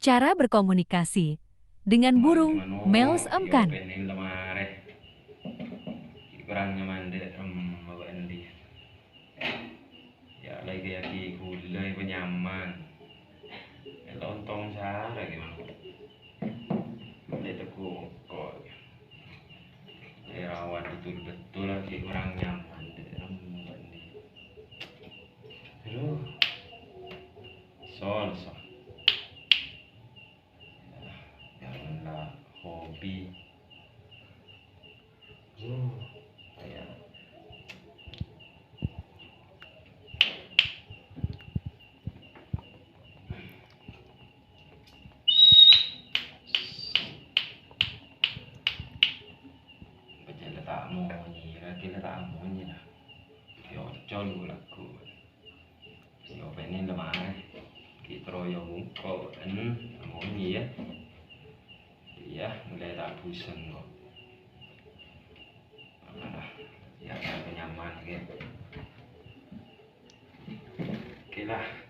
Cara berkomunikasi dengan burung Mels Yo Emkan. pening lemare kurang nyaman deh endi ya lagi kayak gulai penyaman lontong sara gimana dia teku kok rawat betul-betul lagi kurang nyaman deh endi aduh sol janganlah hobi ya baca letakmu lagi letakmu lah yo col lagu yo pening lemare kita yo kok amunyi ya iya mulai tak bosan kok alah ya nyaman gitu oke lah